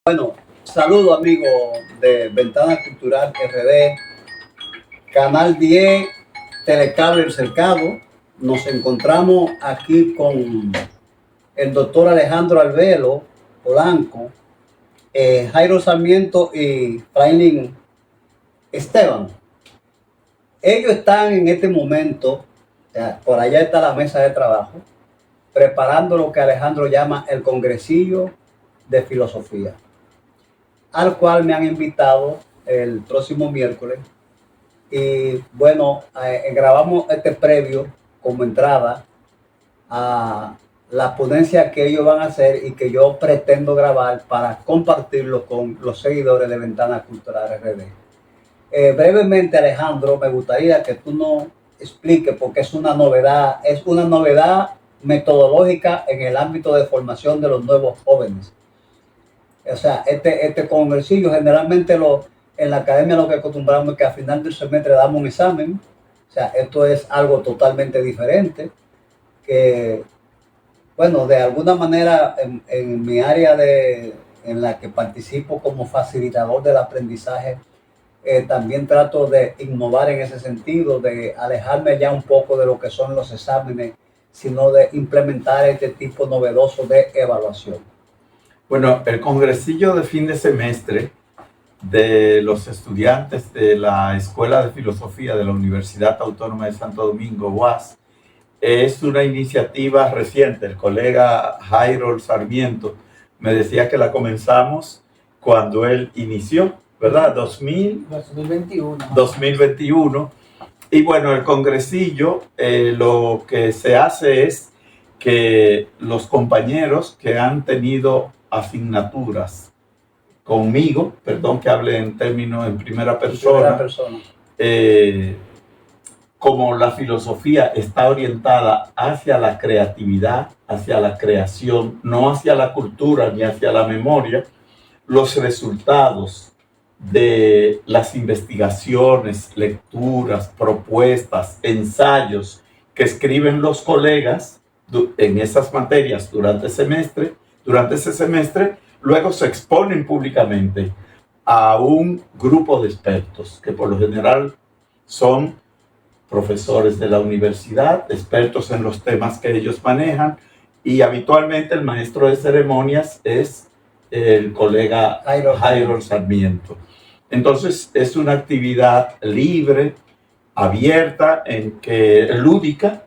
Bueno, saludos amigos de Ventana Cultural RD, Canal 10, Telecable El Cercado. Nos encontramos aquí con el doctor Alejandro Albelo Polanco, Jairo Sarmiento y Frailin Esteban. Ellos están en este momento, por allá está la mesa de trabajo, preparando lo que Alejandro llama el Congresillo de Filosofía, al cual me han invitado el próximo miércoles. Y bueno, grabamos este previo como entrada a la ponencia que ellos van a hacer y que yo pretendo grabar para compartirlo con los seguidores de Ventana Cultural RD. Brevemente, Alejandro, me gustaría que tú nos expliques, porque es una novedad metodológica en el ámbito de formación de los nuevos jóvenes. O sea, este congresillo generalmente en la academia lo que acostumbramos es que al final del semestre damos un examen. O sea, esto es algo totalmente diferente, que bueno, de alguna manera en mi área en la que participo como facilitador del aprendizaje, también trato de innovar en ese sentido, de alejarme ya un poco de lo que son los exámenes, sino de implementar este tipo novedoso de evaluación. Bueno, el congresillo de fin de semestre de los estudiantes de la Escuela de Filosofía de la Universidad Autónoma de Santo Domingo, UAS, es una iniciativa reciente. El colega Jairo Sarmiento me decía que la comenzamos cuando él inició, ¿verdad? 2021. Y bueno, el congresillo, lo que se hace es que los compañeros que han tenido asignaturas conmigo, perdón que hable en términos en primera persona. Como la filosofía está orientada hacia la creatividad, hacia la creación, no hacia la cultura ni hacia la memoria, los resultados de las investigaciones, lecturas, propuestas, ensayos que escriben los colegas en esas materias durante ese semestre, luego se exponen públicamente a un grupo de expertos que por lo general son profesores de la universidad, expertos en los temas que ellos manejan, y habitualmente el maestro de ceremonias es el colega Jairo Sarmiento. Entonces es una actividad libre, abierta, lúdica,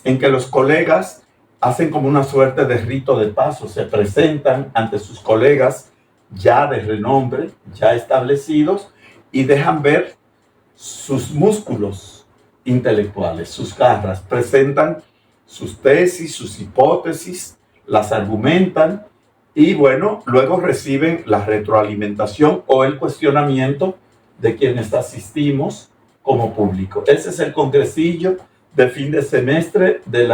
en que los colegas hacen como una suerte de rito de paso, se presentan ante sus colegas ya de renombre, ya establecidos, y dejan ver sus músculos intelectuales, sus garras, presentan sus tesis, sus hipótesis, las argumentan y bueno, luego reciben la retroalimentación o el cuestionamiento de quienes asistimos como público. Ese es el congresillo de fin de semestre de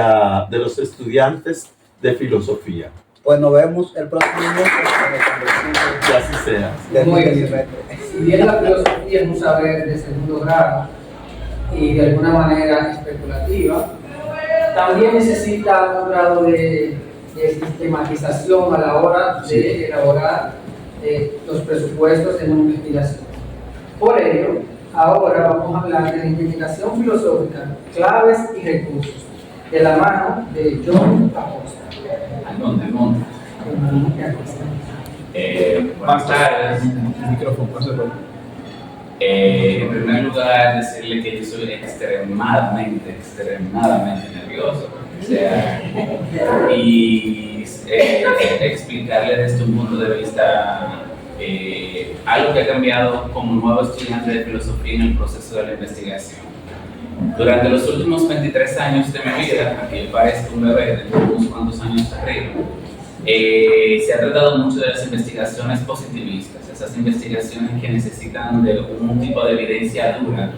los estudiantes de filosofía. Pues nos vemos el próximo miércoles. Que así sea. Muy bien. Si bien la filosofía es un saber de segundo grado y de alguna manera especulativa, también necesita un grado de sistematización a la hora de elaborar los presupuestos en una investigación. Por ello, ahora vamos a hablar de la investigación filosófica, claves y recursos, de la mano de John Acosta. Almonte. Buenas tardes. En primer lugar, decirle que yo soy extremadamente nervioso. O sea, y explicarle desde un punto de vista algo que ha cambiado como nuevo estudiante de filosofía en el proceso de la investigación. Durante los últimos 23 años de mi vida, aunque yo parezco un bebé de unos cuantos años arriba, se ha tratado mucho de las investigaciones positivistas, esas investigaciones que necesitan de un tipo de evidencia dura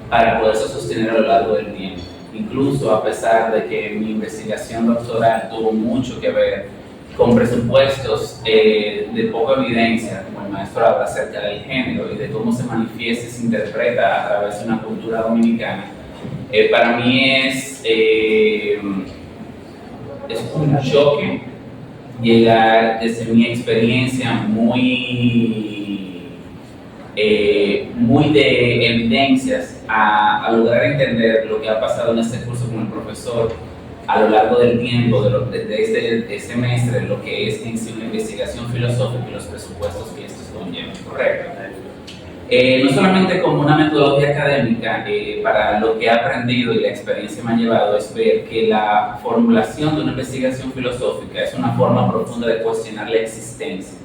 para poderse sostener a lo largo del tiempo. Incluso a pesar de que mi investigación doctoral tuvo mucho que ver con presupuestos de poca evidencia, como el maestro habla acerca del género y de cómo se manifiesta y se interpreta a través de una cultura dominicana, Para mí es un choque llegar desde mi experiencia muy de evidencias a lograr entender lo que ha pasado en este curso con el profesor a lo largo del tiempo, de este semestre, lo que es en sí una investigación filosófica y los presupuestos que estos conllevan, ¿correcto? No solamente como una metodología académica, para lo que he aprendido y la experiencia me ha llevado es ver que la formulación de una investigación filosófica es una forma profunda de cuestionar la existencia,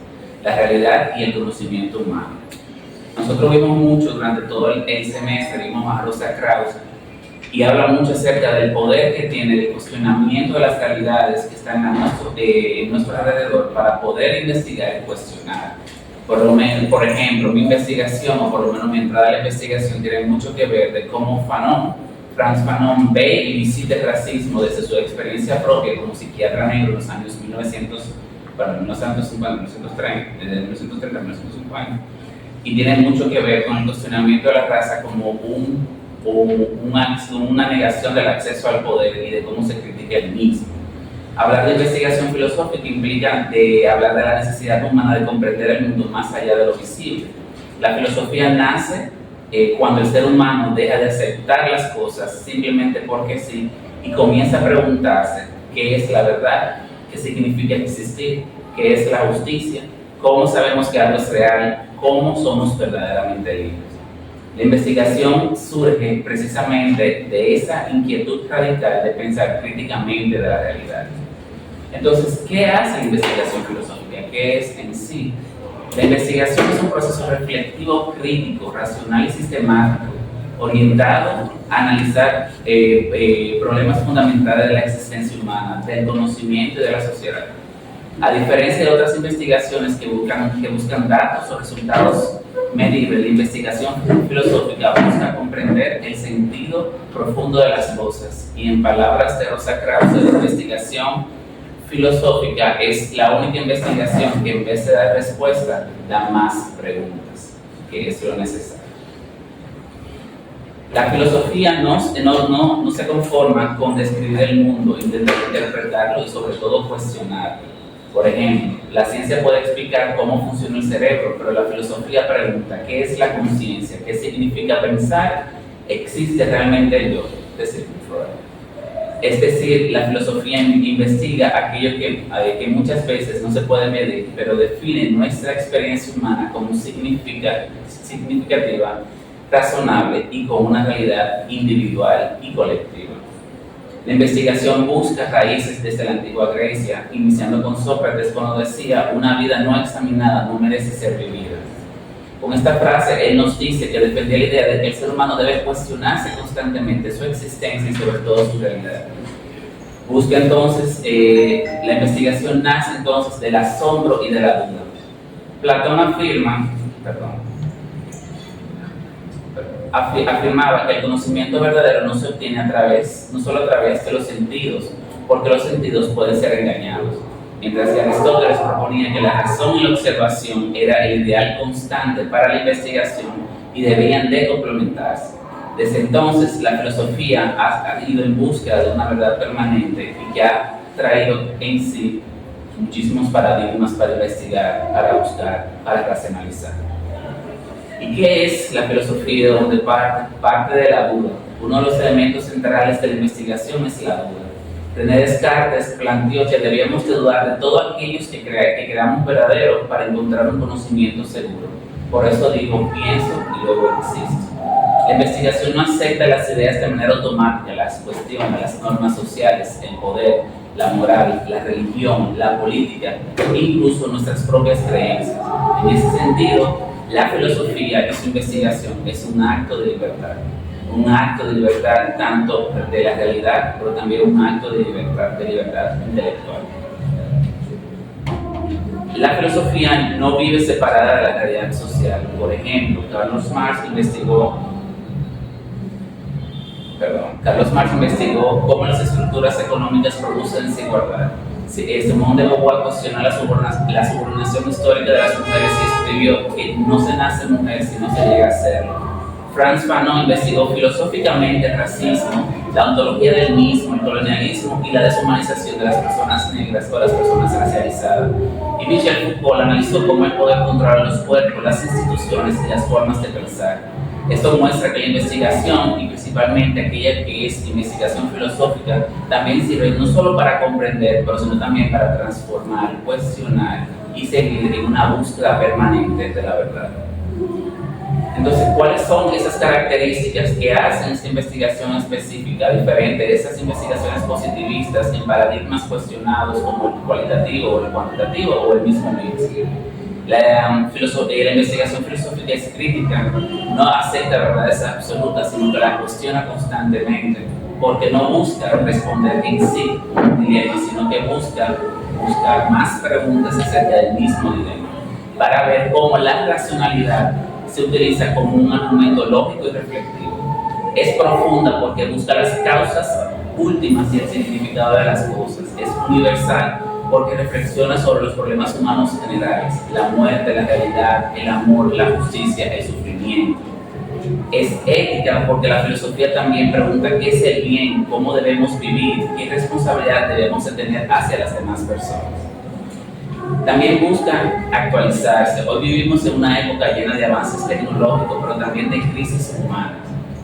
la realidad y el conocimiento humano. Nosotros vimos mucho durante todo el semestre, vimos a Rosa Krauss y habla mucho acerca del poder que tiene el cuestionamiento de las realidades que están en nuestro alrededor para poder investigar y cuestionar. Por ejemplo, mi investigación, o por lo menos mi entrada a la investigación, tiene mucho que ver de cómo Frantz Fanon ve y visita el racismo desde su experiencia propia como psiquiatra negro en los años 1950, desde 1930 a 1950, y tiene mucho que ver con el cuestionamiento de la raza como una negación del acceso al poder y de cómo se critica el mismo. Hablar de investigación filosófica implica hablar de la necesidad humana de comprender el mundo más allá de lo visible. La filosofía nace cuando el ser humano deja de aceptar las cosas simplemente porque sí y comienza a preguntarse qué es la verdad, qué significa existir, qué es la justicia, cómo sabemos que algo es real, cómo somos verdaderamente libres. La investigación surge precisamente de esa inquietud radical de pensar críticamente de la realidad. Entonces, ¿qué hace la investigación filosófica? ¿Qué es en sí? La investigación es un proceso reflexivo, crítico, racional y sistemático, orientado a analizar problemas fundamentales de la existencia humana, del conocimiento y de la sociedad. A diferencia de otras investigaciones que buscan datos o resultados medibles, la investigación filosófica busca comprender el sentido profundo de las cosas. Y en palabras de Rosa Krauss, la investigación filosófica es la única investigación que en vez de dar respuesta, da más preguntas, que es lo necesario. La filosofía no se conforma con describir el mundo, intentar interpretarlo y sobre todo cuestionarlo. Por ejemplo, la ciencia puede explicar cómo funciona el cerebro, pero la filosofía pregunta ¿qué es la conciencia? ¿Qué significa pensar? ¿Existe realmente el yo? Es decir, la filosofía investiga aquello que muchas veces no se puede medir, pero define nuestra experiencia humana como significativa, razonable y con una realidad individual y colectiva. La investigación busca raíces desde la antigua Grecia, iniciando con Sócrates cuando decía: una vida no examinada no merece ser vivida. Con esta frase, él nos dice que defendía la idea de que el ser humano debe cuestionarse constantemente su existencia y sobre todo su realidad. Busca entonces, la investigación nace entonces del asombro y de la duda. Platón afirmaba que el conocimiento verdadero no se obtiene no solo a través de los sentidos, porque los sentidos pueden ser engañados. Mientras que Aristóteles proponía que la razón y la observación era el ideal constante para la investigación y debían de complementarse. Desde entonces, la filosofía ha ido en búsqueda de una verdad permanente y que ha traído en sí muchísimos paradigmas para investigar, para buscar, para racionalizar. ¿Y qué es la filosofía? Donde parte de la duda. Uno de los elementos centrales de la investigación es la duda. René Descartes planteó que debíamos de dudar de todos aquellos que creamos verdaderos para encontrar un conocimiento seguro. Por eso digo, pienso y luego existo. La investigación no acepta las ideas de manera automática, las cuestiones, las normas sociales, el poder, la moral, la religión, la política e incluso nuestras propias creencias. En ese sentido, la filosofía y su investigación es un acto de libertad tanto de la realidad, pero también un acto de libertad intelectual. La filosofía no vive separada de la realidad social. Por ejemplo, Carlos Marx investigó cómo las estructuras económicas producen desigualdad. Simón de Beauvoir cuestionó la subordinación histórica de las mujeres y escribió que no se nace mujer, sino se llega a serlo. Frantz Fanon investigó filosóficamente el racismo, la ontología del mismo, el colonialismo y la deshumanización de las personas negras o las personas racializadas. Y Michel Foucault analizó cómo el poder controla los cuerpos, las instituciones y las formas de pensar. Esto muestra que la investigación, y principalmente aquella que es investigación filosófica, también sirve no solo para comprender, pero sino también para transformar, cuestionar y seguir en una búsqueda permanente de la verdad. Entonces, ¿cuáles son esas características que hacen esta investigación específica diferente de esas investigaciones positivistas en paradigmas cuestionados como el cualitativo o el cuantitativo o el mismo mix? La investigación filosófica es crítica, no acepta verdades absolutas, sino que la cuestiona constantemente, porque no busca responder en sí un dilema, sino que busca buscar más preguntas acerca del mismo dilema, para ver cómo la racionalidad se utiliza como un argumento lógico y reflexivo. Es profunda porque busca las causas últimas y el significado de las cosas. Es universal porque reflexiona sobre los problemas humanos generales, la muerte, la realidad, el amor, la justicia, el sufrimiento. Es ética porque la filosofía también pregunta qué es el bien, cómo debemos vivir, qué responsabilidad debemos de tener hacia las demás personas. También busca actualizarse. Hoy vivimos en una época llena de avances tecnológicos, pero también de crisis humanas.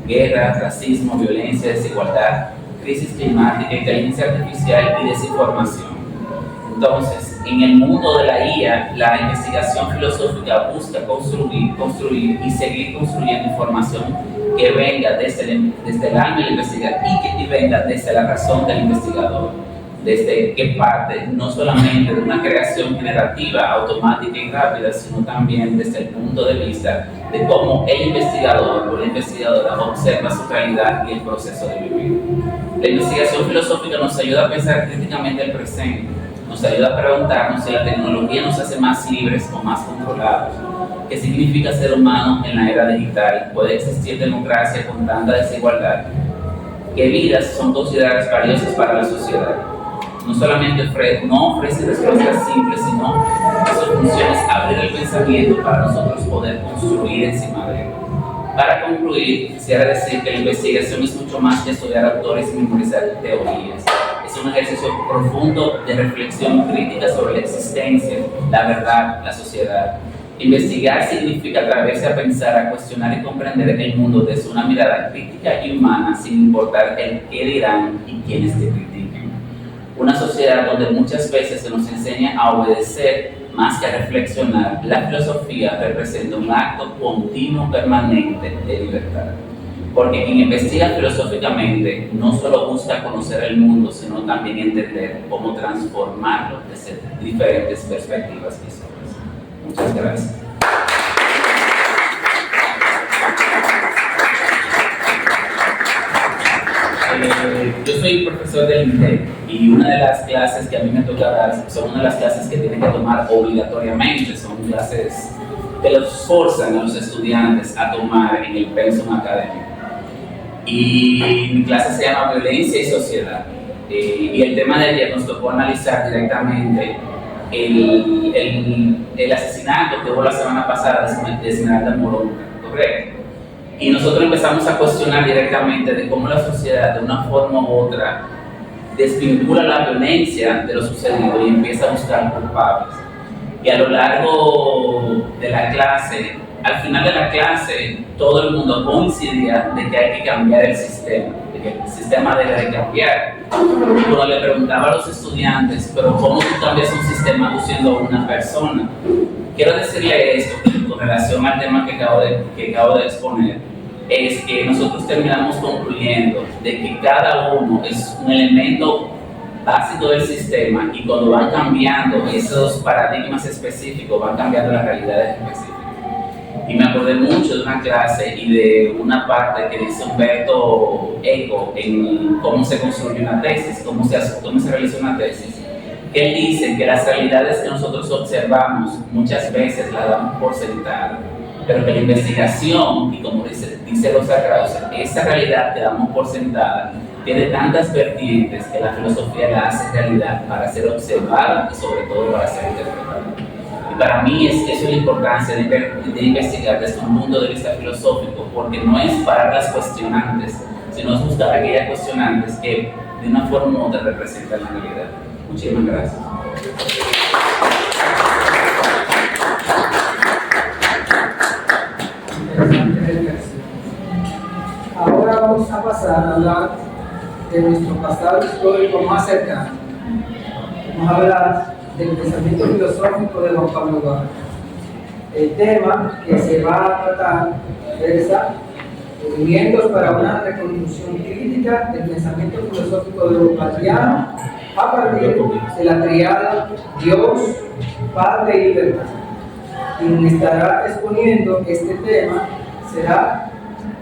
Guerra, racismo, violencia, desigualdad, crisis climática, inteligencia artificial y desinformación. Entonces, en el mundo de la IA, la investigación filosófica busca construir y seguir construyendo información que venga desde el alma del investigador y que venga desde la razón del investigador, desde que parte no solamente de una creación generativa, automática y rápida, sino también desde el punto de vista de cómo el investigador o la investigadora observa su realidad y el proceso de vivir. La investigación filosófica nos ayuda a pensar críticamente el presente, nos ayuda a preguntarnos si la tecnología nos hace más libres o más controlados. ¿Qué significa ser humano en la era digital? ¿Puede existir democracia con tanta desigualdad? ¿Qué vidas son consideradas valiosas para la sociedad? No solamente no ofrece respuestas simples, sino que su función es abrir el pensamiento para nosotros poder construir encima de él. Para concluir, quisiera decir que la investigación es mucho más que estudiar autores y memorizar teorías. Es un ejercicio profundo de reflexión crítica sobre la existencia, la verdad, la sociedad. Investigar significa atreverse a pensar, a cuestionar y comprender el mundo desde una mirada crítica y humana, sin importar el qué dirán y quiénes te critiquen. Una sociedad donde muchas veces se nos enseña a obedecer más que a reflexionar, la filosofía representa un acto continuo, permanente de libertad. Porque quien investiga filosóficamente no solo busca conocer el mundo, sino también entender cómo transformarlo desde diferentes perspectivas visuales. Muchas gracias. Yo soy profesor del INTEC y una de las clases que a mí me toca dar son una de las clases que tienen que tomar obligatoriamente, son clases que los forzan a los estudiantes a tomar en el pensum académico. Y mi clase se llama Violencia y Sociedad. Y el tema de ayer nos tocó analizar directamente el asesinato que hubo la semana pasada de Esmeralda Moronga, ¿correcto? Y nosotros empezamos a cuestionar directamente de cómo la sociedad, de una forma u otra, desvincula la violencia de lo sucedido y empieza a buscar culpables. Y a lo largo de la clase, al final de la clase, todo el mundo coincidía de que hay que cambiar el sistema, de que el sistema debe de cambiar. Uno le preguntaba a los estudiantes, pero ¿cómo tú cambias un sistema tú siendo una persona? Quiero decirle esto con relación al tema que acabo de exponer, es que nosotros terminamos concluyendo de que cada uno es un elemento básico del sistema y cuando van cambiando esos paradigmas específicos, van cambiando las realidades específicas. Y me acordé mucho de una clase y de una parte que dice Humberto Eco en cómo se construye una tesis, cómo se realiza una tesis. Él dice que las realidades que nosotros observamos muchas veces las damos por sentadas, pero que la investigación, y como dice Rosa Krause, esa realidad que damos por sentada tiene tantas vertientes que la filosofía la hace realidad para ser observada y sobre todo para ser interpretada. Y para mí eso es la importancia de investigar desde un punto de vista filosófico porque no es para las cuestionantes, sino es buscar aquellas cuestionantes que de una forma u otra representan la realidad. Muchísimas gracias. Ahora vamos a pasar a hablar de nuestro pasado histórico más cercano. Vamos a hablar del pensamiento filosófico de Juan Pablo Duarte. El tema que se va a tratar versa movimientos para una reconstrucción crítica del pensamiento filosófico de Duarte a partir de la triada Dios, Padre y Libertad. Quien estará exponiendo este tema será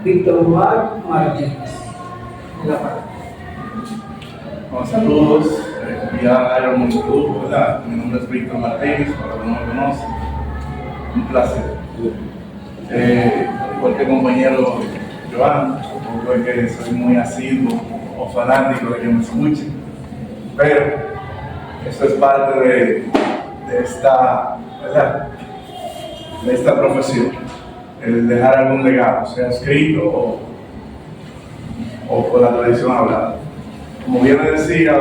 Víctor Mar Martínez. En la parte. Bueno, saludos, ya hay un saludo, ¿verdad? Mi nombre es Víctor Martínez, para los que no me conocen. Un placer. Igual que el compañero Joan, supongo que soy muy asiduo o fanático de que me escuchen, pero eso es parte de esta, ¿verdad? De esta profesión, el dejar algún legado, sea escrito o por la tradición hablada. Como bien decía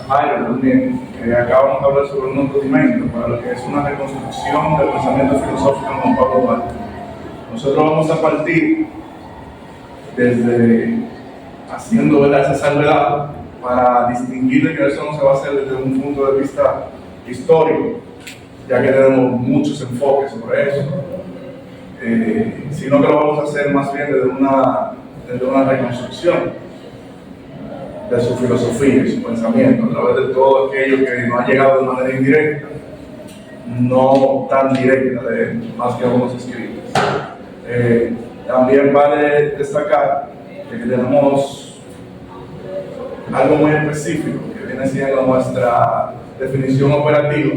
Jairo también, acabamos de hablar sobre un documento para lo que es una reconstrucción del pensamiento filosófico de Juan Pablo Duarte. Nosotros vamos a partir desde haciendo esa salvedad para distinguir que eso no se va a hacer desde un punto de vista histórico, ya que tenemos muchos enfoques sobre eso, sino que lo vamos a hacer más bien desde una reconstrucción de su filosofía y su pensamiento, a través de todo aquello que nos ha llegado de manera indirecta, no tan directa, más que algunos escritos. También vale destacar que tenemos algo muy específico, que viene siendo nuestra definición operativa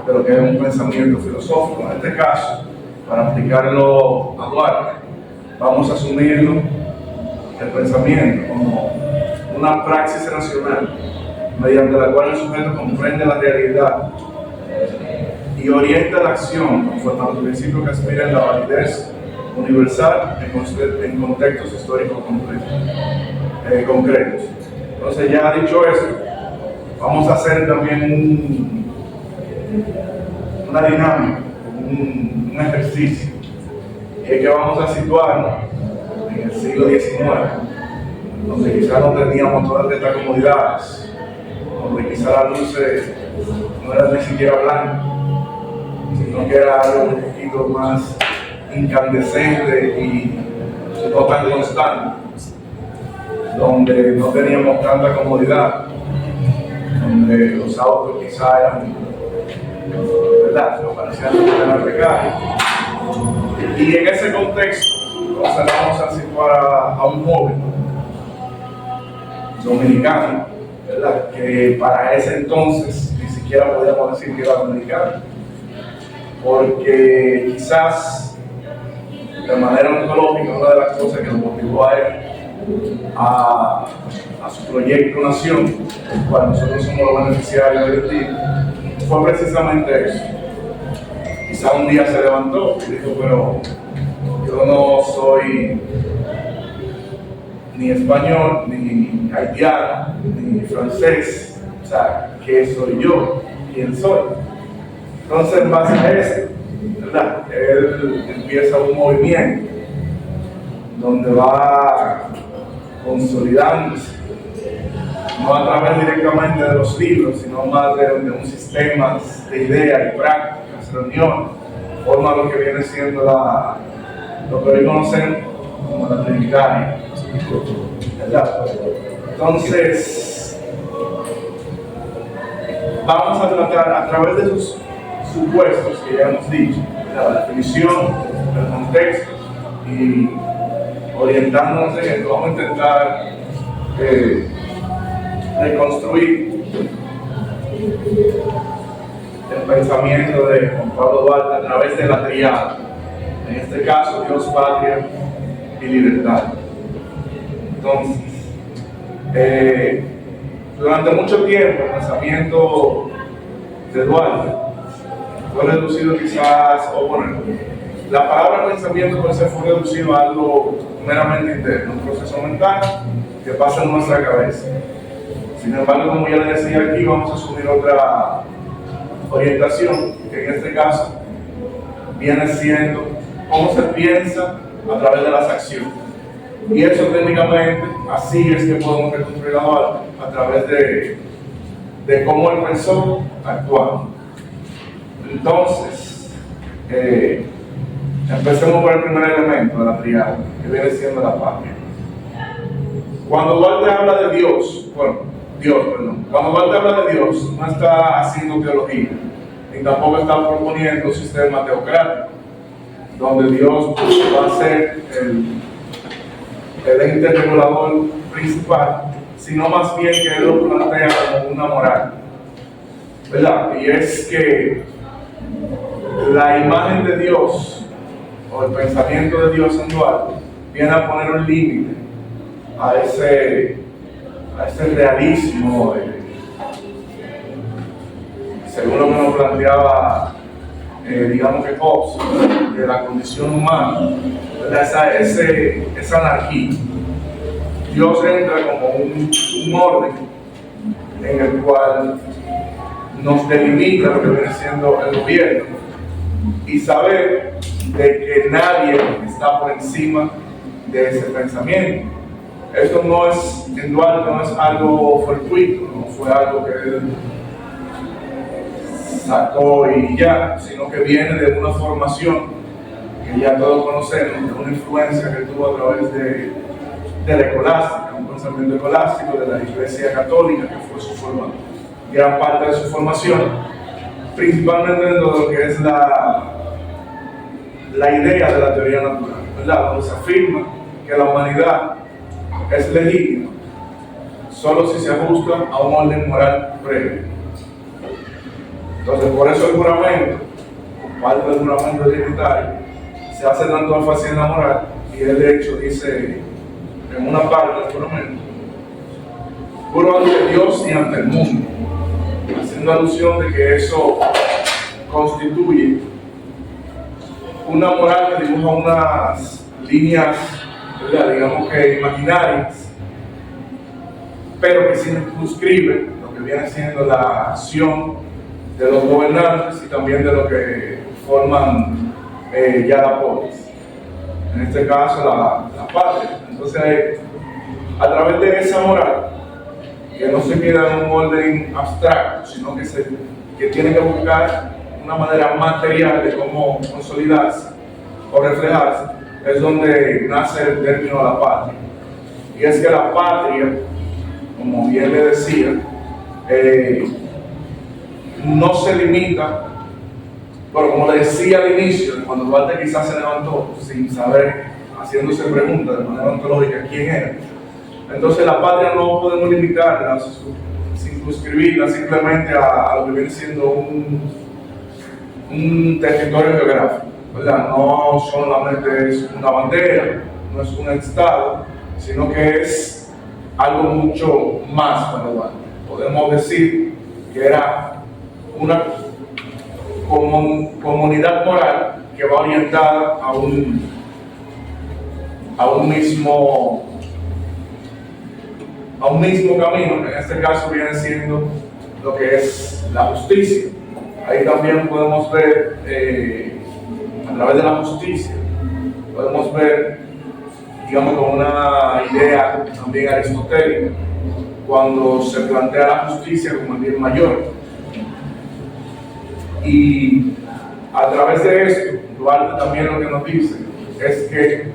de lo que es un pensamiento filosófico. En este caso, para aplicarlo a Duarte, vamos a asumirlo, el pensamiento, como una praxis racional mediante la cual el sujeto comprende la realidad y orienta la acción conforme a los principios que aspiran la validez universal en contextos históricos concretos. Entonces, ya dicho eso, vamos a hacer también una dinámica, un ejercicio, y es que vamos a situarnos en el siglo XIX, donde quizás no teníamos todas estas comodidades, donde quizás la luz no era ni siquiera blanca, sino que era algo un poquito más incandescente y no tan constante, donde no teníamos tanta comodidad, donde los autos quizás eran, ¿verdad?, no parecían tener precarios. Y en ese contexto, entonces vamos a situar a un joven dominicano, ¿verdad?, que para ese entonces ni siquiera podíamos decir que era dominicano, porque quizás de manera ontológica una de las cosas que lo motivó a él a su proyecto Nación, el cual nosotros somos los beneficiarios del día, fue precisamente eso. Quizás un día se levantó y dijo, pero yo no soy ni español, ni haitiano, ni francés, o sea, ¿qué soy yo? ¿Quién soy? Entonces, en base a eso, ¿verdad?, él empieza un movimiento donde va consolidándose, no a través directamente de los libros, sino más de un sistema de ideas y prácticas, reuniones, forma lo que viene siendo lo que hoy conocemos como la Trinitaria, ¿verdad? Entonces, vamos a tratar a través de sus supuestos que ya hemos dicho, la definición, el contexto, y orientándonos en esto, vamos a intentar reconstruir el pensamiento de Juan Pablo Duarte a través de la triada, en este caso Dios, Patria y Libertad. Entonces, durante mucho tiempo el pensamiento de Duarte fue reducido quizás, o bueno, La palabra pensamiento puede ser reducido a algo meramente interno, un proceso mental que pasa en nuestra cabeza. Sin embargo, como ya les decía aquí, vamos a asumir otra orientación, que en este caso viene siendo cómo se piensa a través de las acciones. Y eso técnicamente, así es que podemos reconstruir la Duarte, a través de cómo él pensó actuando. Entonces, empecemos por el primer elemento de la triada, que viene siendo la patria. Cuando Duarte habla de Dios, cuando Duarte habla de Dios, no está haciendo teología, ni tampoco está proponiendo un sistema teocrático, donde Dios va a ser el ente regulador principal, sino más bien que él lo plantea como una moral, ¿verdad? Y es que la imagen de Dios o el pensamiento de Dios en Duarte viene a poner un límite a ese realismo, según lo que nos planteaba, digamos que Hobbes, de la condición humana, esa anarquía. Dios entra como un orden en el cual nos delimita lo que viene siendo el gobierno y saber de que nadie está por encima de ese pensamiento. Esto no es, en Duarte no es algo fortuito, no fue algo que él sacó y ya, sino que viene de una formación que ya todos conocemos, de una influencia que tuvo a través de la escolástica, un pensamiento escolástico de la Iglesia Católica, que fue su formación, gran parte de su formación, principalmente dentro de lo que es la idea de la teoría natural, ¿verdad? Donde se afirma que la humanidad es legítima solo si se ajusta a un orden moral previo. Entonces, por eso el juramento, parte del juramento trinitario, se hace tanto énfasis en la moral, y él de hecho dice en una parte del juramento: juro ante Dios y ante el mundo, haciendo alusión de que eso constituye una moral que dibuja unas líneas, ¿verdad?, digamos que imaginarias, pero que circunscribe lo que viene siendo la acción de los gobernantes y también de lo que forman ya la polis, en este caso la patria. Entonces, a través de esa moral, que no se queda en un orden abstracto, sino que tiene que buscar una manera material de cómo consolidarse o reflejarse, es donde nace el término la patria. Y es que la patria, como bien le decía, no se limita, pero como le decía al inicio, cuando Duarte quizás se levantó sin saber, haciéndose preguntas de manera ontológica quién era. Entonces la patria no podemos limitarla, circunscribirla simplemente a lo que viene siendo un territorio geográfico, ¿verdad? No solamente es una bandera, no es un estado, sino que es algo mucho más para Duarte. Podemos decir que era una comunidad moral que va orientada a un mismo camino, que en este caso viene siendo lo que es la justicia. Ahí también podemos ver, a través de la justicia, podemos ver, digamos, con una idea también aristotélica, cuando se plantea la justicia como el bien mayor. Y a través de esto, Duarte también lo que nos dice es que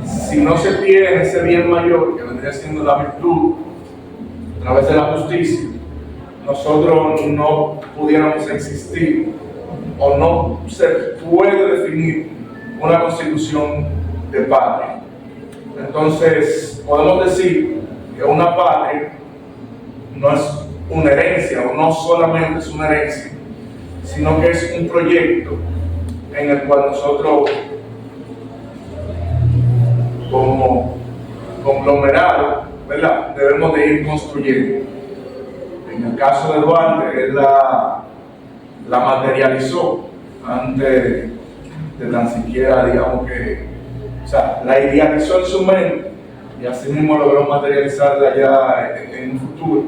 si no se tiene ese bien mayor, que vendría siendo la virtud, a través de la justicia, nosotros no pudiéramos existir, o no se puede definir una constitución de patria. Entonces, podemos decir que una patria no es una herencia, o no solamente es una herencia, sino que es un proyecto en el cual nosotros, como conglomerado, ¿verdad?, debemos de ir construyendo. En el caso de Duarte, él la materializó ante de tan siquiera, digamos que, o sea, la idealizó en su mente y así mismo logró materializarla ya en un futuro.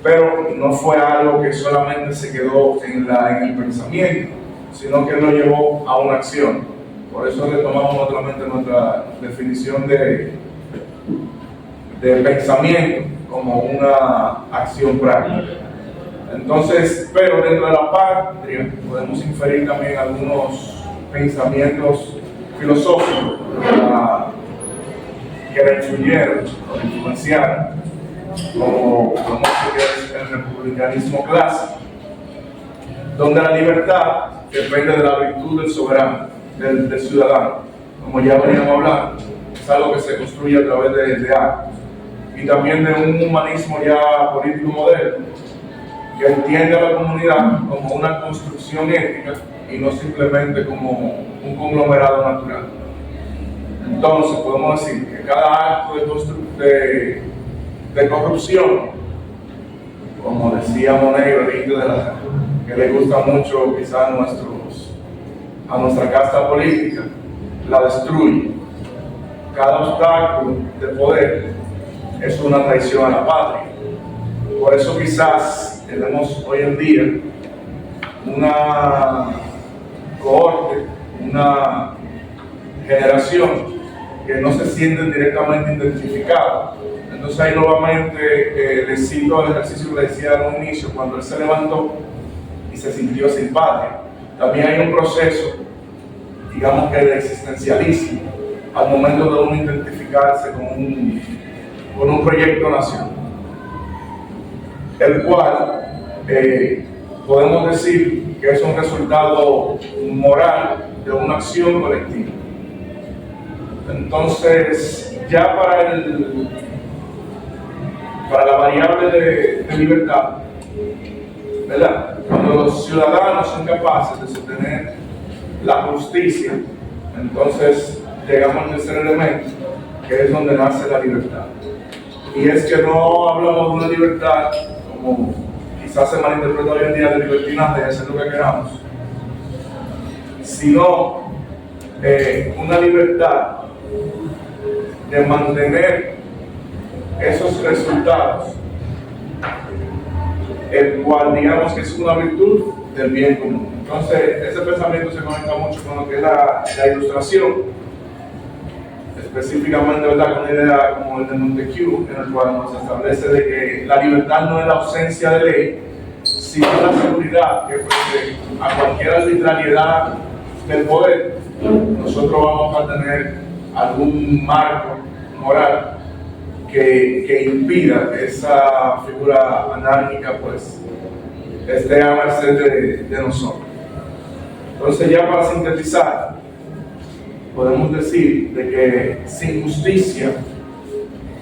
Pero no fue algo que solamente se quedó en el pensamiento, sino que lo llevó a una acción. Por eso retomamos nuevamente nuestra definición de pensamiento como una acción práctica. Entonces, pero dentro de la patria podemos inferir también algunos pensamientos filosóficos que la influyeron o la influenciaron, como el republicanismo clásico, donde la libertad depende de la virtud del soberano, del ciudadano. Como ya veníamos hablando, es algo que se construye a través de actos. Y también de un humanismo ya político moderno, que entiende a la comunidad como una construcción ética y no simplemente como un conglomerado natural. Entonces podemos decir que cada acto de corrupción, como decía Monegro, que le gusta mucho quizás a nuestra casta política, la destruye. Cada obstáculo de poder es una traición a la patria. Por eso quizás tenemos hoy en día una cohorte, una generación que no se sienten directamente identificados. Entonces ahí nuevamente les cito el ejercicio que le decía al inicio, cuando él se levantó y se sintió sin patria. También hay un proceso, digamos que de existencialismo, al momento de uno identificarse con un proyecto nacional, el cual podemos decir que es un resultado moral de una acción colectiva. Entonces, ya para la variable de libertad, ¿verdad? Cuando los ciudadanos son capaces de sostener la justicia, entonces llegamos al tercer elemento, que es donde nace la libertad. Y es que no hablamos de una libertad como quizás se malinterpreta hoy en día, de libertinaje, de hacer lo que queramos, sino una libertad de mantener esos resultados, el cual digamos que es una virtud del bien común. Entonces, ese pensamiento se conecta mucho con lo que es la ilustración, específicamente, ¿verdad?, con una idea como el de Montesquieu, en el cual nos establece de que la libertad no es la ausencia de ley, sino la seguridad que frente a cualquier arbitrariedad del poder, nosotros vamos a tener algún marco moral que impida esa figura anárquica, pues, esté a merced de nosotros. Entonces, ya para sintetizar, podemos decir de que sin justicia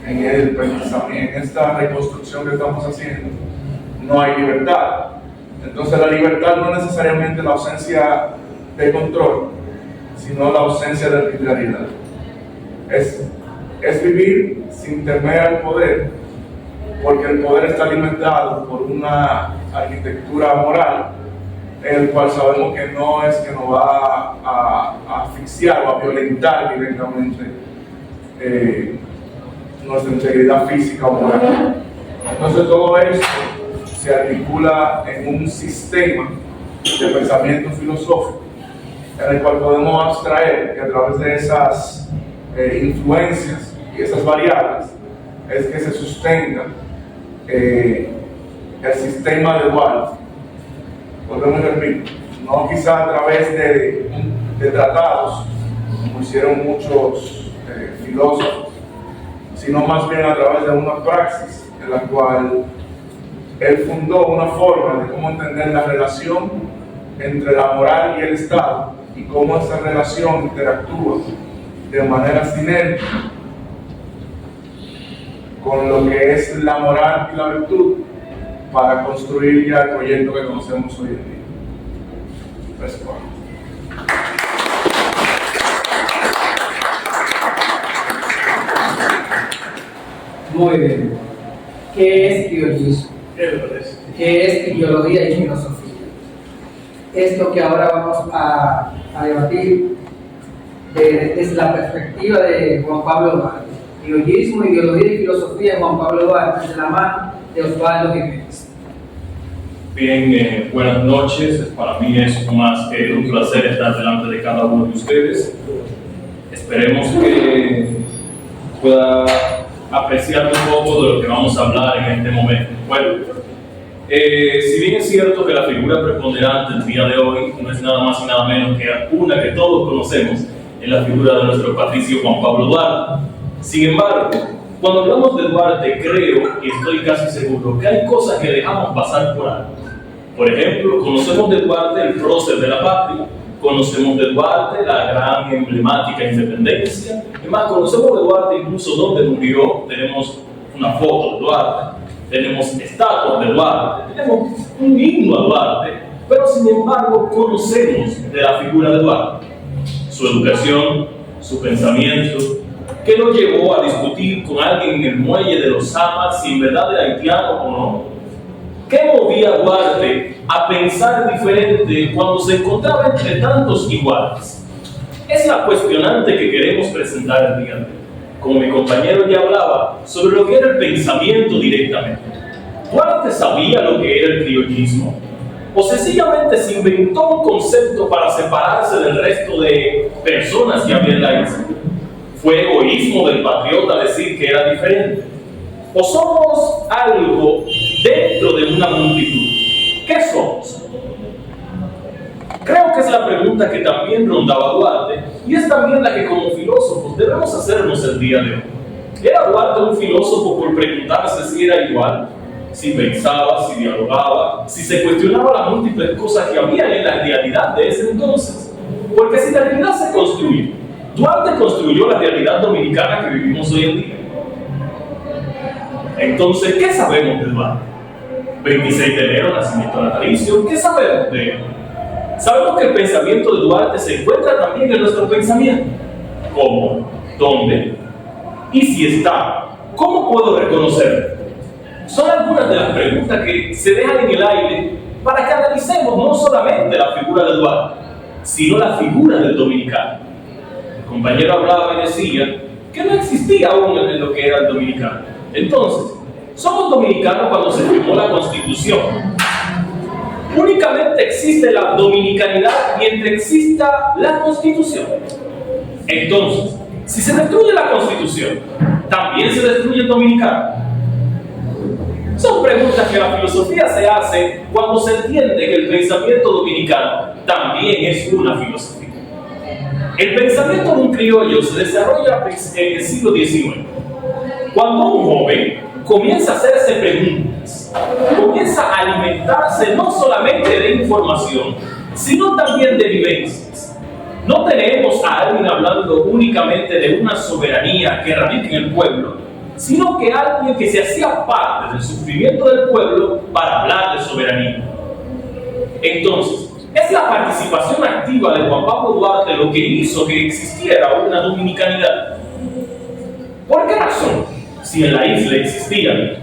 en el pensamiento, en esta reconstrucción que estamos haciendo, no hay libertad. Entonces, la libertad no es necesariamente la ausencia de control, sino la ausencia de arbitrariedad. Es vivir sin temer al poder, porque el poder está alimentado por una arquitectura moral, en el cual sabemos que no es que nos va a asfixiar o a violentar directamente nuestra integridad física o moral. Entonces todo esto se articula en un sistema de pensamiento filosófico, en el cual podemos abstraer que a través de esas influencias y esas variables es que se sustenta el sistema de Wallace. Volvemos a repetir, no quizá a través de tratados, como hicieron muchos filósofos, sino más bien a través de una praxis en la cual él fundó una forma de cómo entender la relación entre la moral y el Estado y cómo esa relación interactúa de manera sinérgica con lo que es la moral y la virtud para construir ya el proyecto que conocemos hoy en día. Muy bien. ¿Qué es ideología? ¿Qué es ideología y filosofía? esto que ahora vamos a debatir desde la perspectiva de Juan Pablo Duarte. Criollismo, ideología y filosofía de Juan Pablo Duarte, de la mano de Osvaldo Jiménez. Bien, buenas noches. Para mí es más que un placer estar delante de cada uno de ustedes. Esperemos que pueda apreciar un poco de lo que vamos a hablar en este momento. Bueno, si bien es cierto que la figura preponderante el día de hoy no es nada más y nada menos que una que todos conocemos, es la figura de nuestro patricio Juan Pablo Duarte. Sin embargo, cuando hablamos de Duarte, creo y estoy casi seguro que hay cosas que dejamos pasar por alto. Por ejemplo, conocemos de Duarte el prócer de la patria, conocemos de Duarte la gran emblemática independencia, y más, conocemos de Duarte incluso donde murió. Tenemos una foto de Duarte, tenemos estatuas de Duarte, tenemos un himno a Duarte, pero sin embargo conocemos de la figura de Duarte, su educación, su pensamiento, que lo llevó a discutir con alguien en el muelle de los Zamas si en verdad era haitiano o no. ¿Qué movía a Duarte a pensar diferente cuando se encontraba entre tantos iguales? Es la cuestionante que queremos presentar el día de hoy. Como mi compañero ya hablaba sobre lo que era el pensamiento directamente. ¿Duarte sabía lo que era el criollismo? ¿O sencillamente se inventó un concepto para separarse del resto de personas que había en la isla? ¿Fue egoísmo del patriota decir que era diferente? ¿O somos algo dentro de una multitud? ¿Qué somos? Creo que es la pregunta que también rondaba Duarte, y es también la que como filósofos debemos hacernos el día de hoy. ¿Era Duarte un filósofo por preguntarse si era igual? Si pensaba, si dialogaba, si se cuestionaba las múltiples cosas que había en la realidad de ese entonces. Porque si la realidad se construye, Duarte construyó la realidad dominicana que vivimos hoy en día. Entonces, ¿qué sabemos de Duarte? 26 de enero, nacimiento natalicio. ¿Qué sabemos de él? Sabemos que el pensamiento de Duarte se encuentra también en nuestro pensamiento. ¿Cómo? ¿Dónde? Y si está, ¿cómo puedo reconocerlo? Son algunas de las preguntas que se dejan en el aire para que analicemos no solamente la figura de Duarte, sino la figura del dominicano. El compañero hablaba y decía que no existía aún en lo que era el dominicano. Entonces, somos dominicanos cuando se firmó la Constitución. Únicamente existe la dominicanidad mientras exista la Constitución. Entonces, si se destruye la Constitución, ¿también se destruye el dominicano? Son preguntas que la filosofía se hace cuando se entiende que el pensamiento dominicano también es una filosofía. El pensamiento de un criollo se desarrolla en el siglo XIX. Cuando un joven comienza a hacerse preguntas, comienza a alimentarse no solamente de información, sino también de vivencias. No tenemos a alguien hablando únicamente de una soberanía que radica en el pueblo, sino que alguien que se hacía parte del sufrimiento del pueblo para hablar de soberanía. Entonces, es la participación activa de Juan Pablo Duarte lo que hizo que existiera una dominicanidad. ¿Por qué razón? Si en la isla existían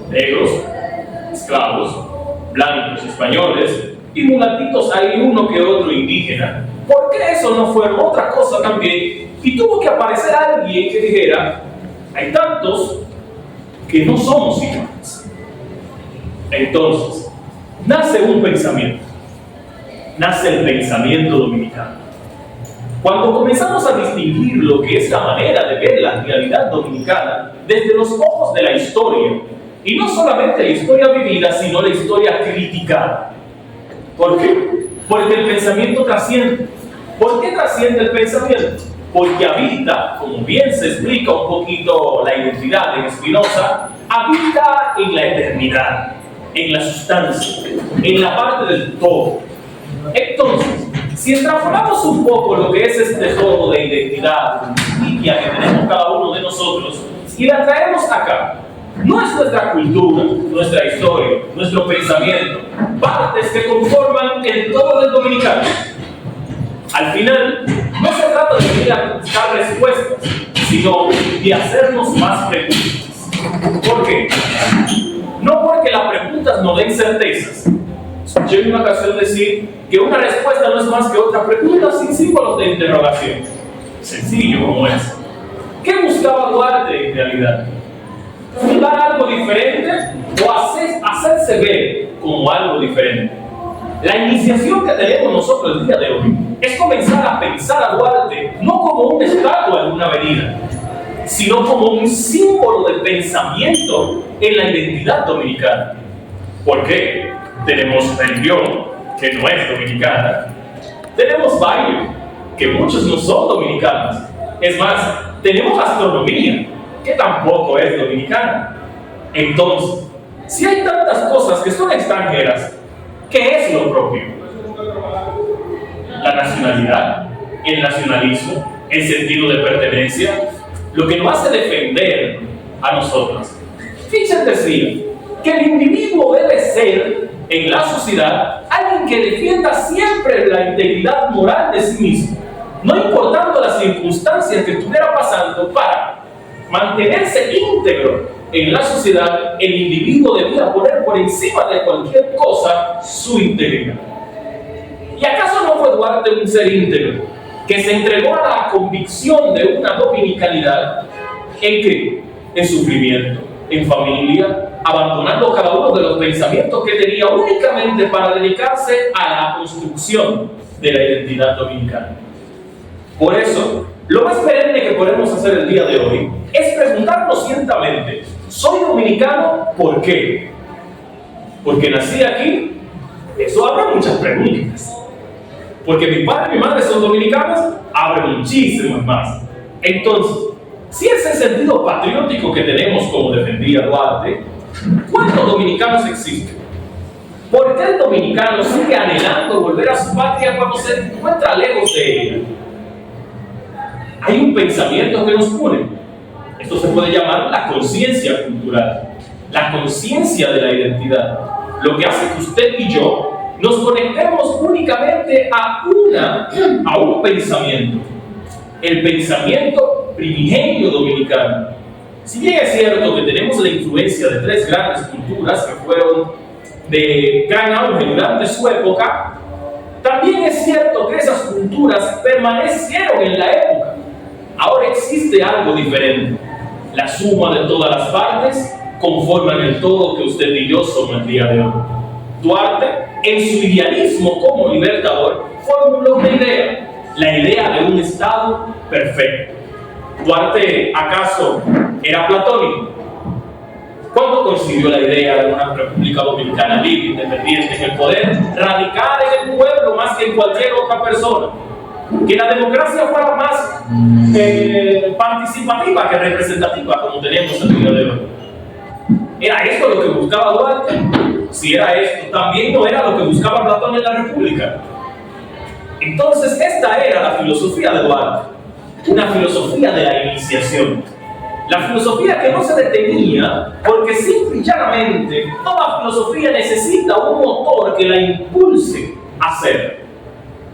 negros, esclavos, blancos, españoles y mulatitos, hay uno que otro indígena, ¿por qué eso no fue otra cosa también? Y tuvo que aparecer alguien que dijera: hay tantos que no somos iguales. Entonces, nace un pensamiento. Nace el pensamiento dominicano. Cuando comenzamos a distinguir lo que es la manera de ver la realidad dominicana desde los ojos de la historia, y no solamente la historia vivida, sino la historia criticada. ¿Por qué? Porque el pensamiento trasciende. ¿Por qué trasciende el pensamiento? Porque habita, como bien se explica un poquito la identidad en Spinoza, habita en la eternidad, en la sustancia, en la parte del todo. Entonces, si extrapolamos un poco lo que es este todo de identidad limpia que tenemos cada uno de nosotros y la traemos acá, no es nuestra cultura, nuestra historia, nuestro pensamiento, partes que conforman el todo del dominicano. Al final, no se trata de venir a buscar respuestas, sino de hacernos más preguntas. ¿Por qué? No porque las preguntas nos den certezas, escuché en una ocasión decir que una respuesta no es más que otra pregunta sin símbolos de interrogación. Sencillo como es. ¿Qué buscaba Duarte en realidad? ¿Fundar algo diferente o hacerse ver como algo diferente? La iniciación que tenemos nosotros el día de hoy es comenzar a pensar a Duarte no como una estatua en una avenida, sino como un símbolo de pensamiento en la identidad dominicana. ¿Por qué? Tenemos religión, que no es dominicana. Tenemos baile, que muchos no son dominicanos. Es más, tenemos gastronomía, que tampoco es dominicana. Entonces, si hay tantas cosas que son extranjeras, ¿qué es lo propio? La nacionalidad, el nacionalismo, el sentido de pertenencia, lo que nos hace defender a nosotros. Fischer decía que el individuo debe ser, en la sociedad, alguien que defienda siempre la integridad moral de sí mismo, no importando las circunstancias que estuviera pasando. Para mantenerse íntegro en la sociedad, el individuo debía poner por encima de cualquier cosa su integridad. ¿Y acaso no fue Duarte un ser íntegro que se entregó a la convicción de una dominicanidad? ¿En qué? En sufrimiento, en familia, abandonando cada uno de los pensamientos que tenía únicamente para dedicarse a la construcción de la identidad dominicana. Por eso, lo más perenne que podemos hacer el día de hoy es preguntarnos ciertamente: ¿soy dominicano? ¿Por qué? ¿Porque nací aquí? Eso abre muchas preguntas. ¿Porque mi padre y mi madre son dominicanos? Abre muchísimas más. Entonces, si es el sentido patriótico que tenemos, como defendía Duarte, ¿cuántos dominicanos existen? ¿Por qué el dominicano sigue anhelando volver a su patria cuando se encuentra lejos de ella? Hay un pensamiento que nos une. Esto se puede llamar la conciencia cultural, la conciencia de la identidad. Lo que hace que usted y yo nos conectemos únicamente a un pensamiento, el pensamiento primigenio dominicano. Si bien es cierto que tenemos la influencia de tres grandes culturas que fueron de gran auge durante su época, también es cierto que esas culturas permanecieron en la época. Ahora existe algo diferente. La suma de todas las partes conforman el todo que usted y yo somos el día de hoy. Duarte, en su idealismo como libertador, formuló una idea, la idea de un Estado perfecto. ¿Duarte acaso era platónico? ¿Cuándo concibió la idea de una república dominicana libre, independiente, en el poder radicar en el pueblo más que en cualquier otra persona? Que la democracia fuera más participativa que representativa, como tenemos el día de hoy. ¿Era esto lo que buscaba Duarte? Si era esto, también no era lo que buscaba Platón en la República. Entonces, esta era la filosofía de Duarte, una filosofía de la iniciación. La filosofía que no se detenía, porque simple y llanamente toda filosofía necesita un motor que la impulse a hacer.